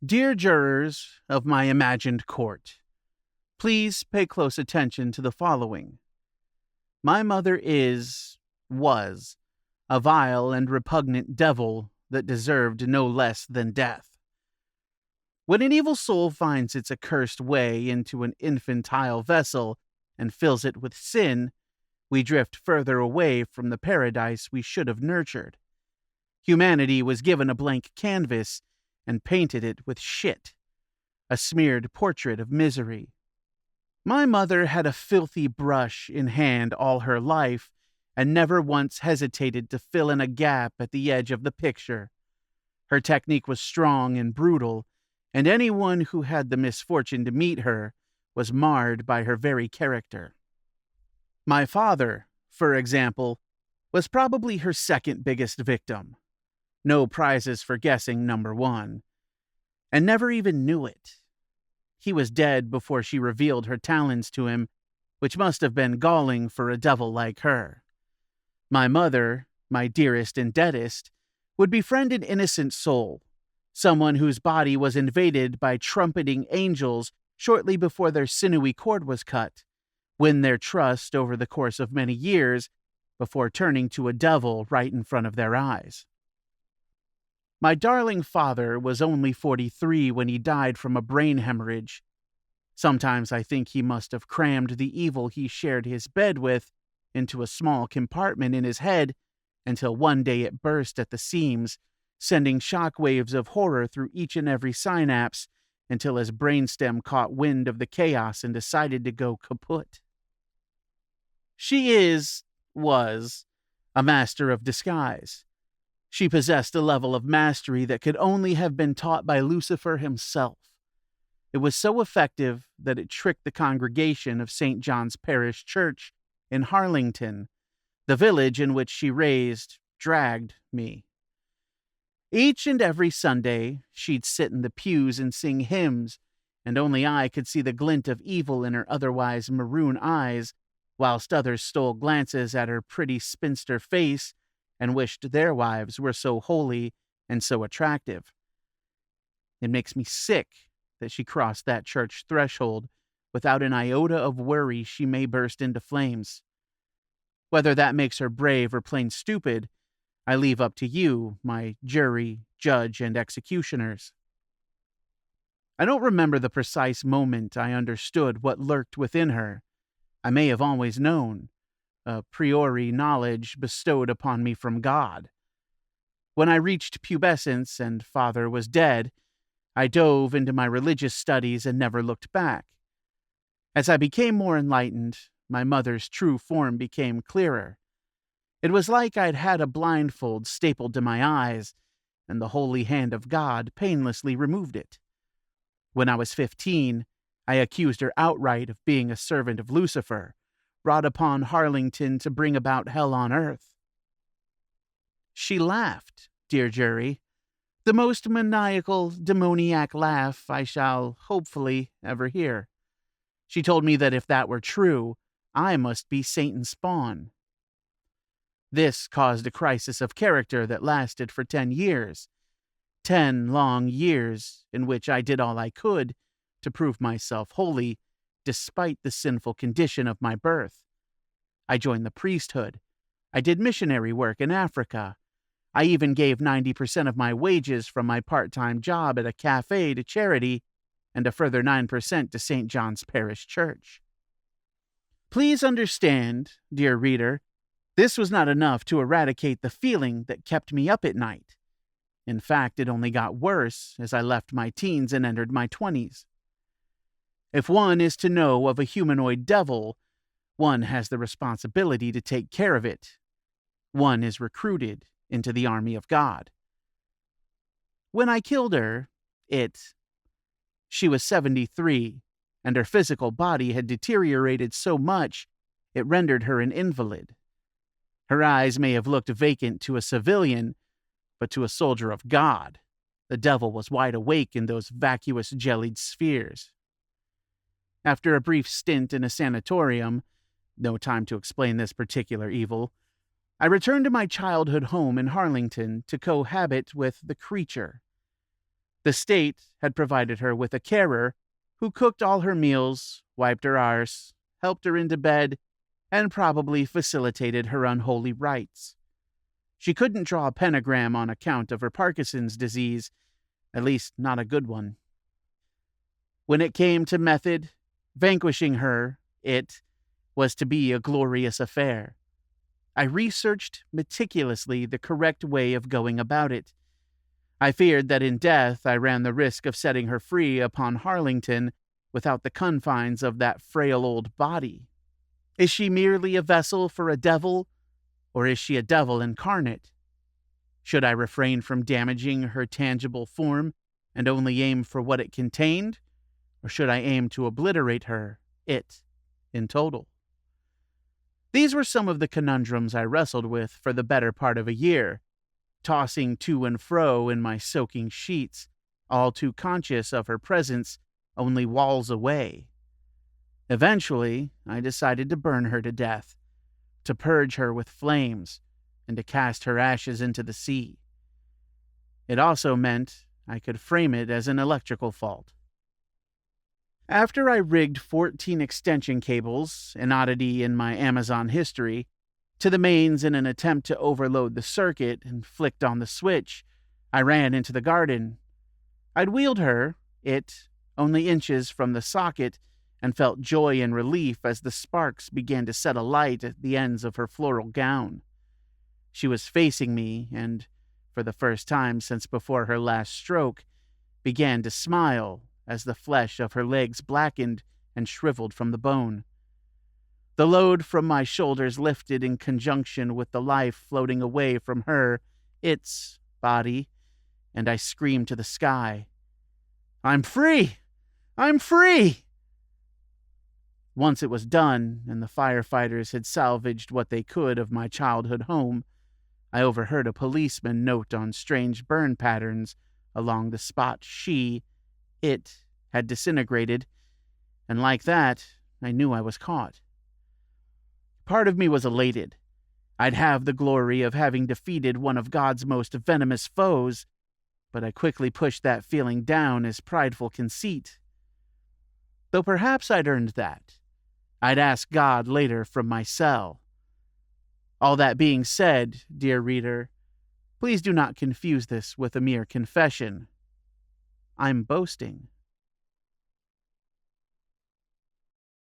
Dear jurors of my imagined court, please pay close attention to the following. My mother was, a vile and repugnant devil that deserved no less than death. When an evil soul finds its accursed way into an infantile vessel and fills it with sin, we drift further away from the paradise we should have nurtured. Humanity was given a blank canvas and painted it with shit, a smeared portrait of misery. My mother had a filthy brush in hand all her life and never once hesitated to fill in a gap at the edge of the picture. Her technique was strong and brutal, and anyone who had the misfortune to meet her was marred by her very character. My father, for example, was probably her second biggest victim. No prizes for guessing number one. And never even knew it. He was dead before she revealed her talents to him, which must have been galling for a devil like her. My mother, my dearest and deadest, would befriend an innocent soul, someone whose body was invaded by trumpeting angels shortly before their sinewy cord was cut, win their trust over the course of many years before turning to a devil right in front of their eyes. My darling father was only 43 when he died from a brain hemorrhage. Sometimes I think he must have crammed the evil he shared his bed with into a small compartment in his head until one day it burst at the seams, sending shock waves of horror through each and every synapse until his brainstem caught wind of the chaos and decided to go kaput. She was, a master of disguise. She possessed a level of mastery that could only have been taught by Lucifer himself. It was so effective that it tricked the congregation of St. John's Parish Church in Harlington, the village in which she dragged me. Each and every Sunday, she'd sit in the pews and sing hymns, and only I could see the glint of evil in her otherwise maroon eyes, whilst others stole glances at her pretty spinster face and wished their wives were so holy and so attractive. It makes me sick that she crossed that church threshold without an iota of worry she may burst into flames. Whether that makes her brave or plain stupid, I leave up to you, my jury, judge, and executioners. I don't remember the precise moment I understood what lurked within her. I may have always known, a priori knowledge bestowed upon me from God. When I reached pubescence and father was dead, I dove into my religious studies and never looked back. As I became more enlightened, my mother's true form became clearer. It was like I'd had a blindfold stapled to my eyes, and the holy hand of God painlessly removed it. When I was 15, I accused her outright of being a servant of Lucifer, brought upon Harlington to bring about hell on earth. She laughed, dear jury, the most maniacal, demoniac laugh I shall, hopefully, ever hear. She told me that if that were true, I must be Satan's spawn. This caused a crisis of character that lasted for 10 years. 10 long years in which I did all I could to prove myself holy, despite the sinful condition of my birth. I joined the priesthood. I did missionary work in Africa. I even gave 90% of my wages from my part-time job at a cafe to charity, and a further 9% to St. John's Parish Church. Please understand, dear reader, this was not enough to eradicate the feeling that kept me up at night. In fact, it only got worse as I left my teens and entered my 20s. If one is to know of a humanoid devil, one has the responsibility to take care of it. One is recruited into the army of God. When I killed her, she was 73, and her physical body had deteriorated so much it rendered her an invalid. Her eyes may have looked vacant to a civilian, but to a soldier of God, the devil was wide awake in those vacuous jellied spheres. After a brief stint in a sanatorium, no time to explain this particular evil, I returned to my childhood home in Harlington to cohabit with the creature. The state had provided her with a carer who cooked all her meals, wiped her arse, helped her into bed, and probably facilitated her unholy rites. She couldn't draw a pentagram on account of her Parkinson's disease, at least not a good one. When it came to method, vanquishing her, it was to be a glorious affair. I researched meticulously the correct way of going about it. I feared that in death I ran the risk of setting her free upon Harlington without the confines of that frail old body. Is she merely a vessel for a devil, or is she a devil incarnate? Should I refrain from damaging her tangible form and only aim for what it contained, or should I aim to obliterate her, it, in total? These were some of the conundrums I wrestled with for the better part of a year, tossing to and fro in my soaking sheets, all too conscious of her presence only walls away. Eventually, I decided to burn her to death, to purge her with flames, and to cast her ashes into the sea. It also meant I could frame it as an electrical fault. After I rigged 14 extension cables, an oddity in my Amazon history, to the mains in an attempt to overload the circuit and flicked on the switch, I ran into the garden. I'd wheeled her, it, only inches from the socket, and felt joy and relief as the sparks began to set alight at the ends of her floral gown. She was facing me and, for the first time since before her last stroke, began to smile as the flesh of her legs blackened and shriveled from the bone. The load from my shoulders lifted in conjunction with the life floating away from her, its body, and I screamed to the sky, "I'm free! I'm free!" Once it was done, and the firefighters had salvaged what they could of my childhood home, I overheard a policeman note on strange burn patterns along the spot it had disintegrated, and like that, I knew I was caught. Part of me was elated. I'd have the glory of having defeated one of God's most venomous foes, but I quickly pushed that feeling down as prideful conceit. Though perhaps I'd earned that. I'd ask God later from my cell. All that being said, dear reader, please do not confuse this with a mere confession. I'm boasting.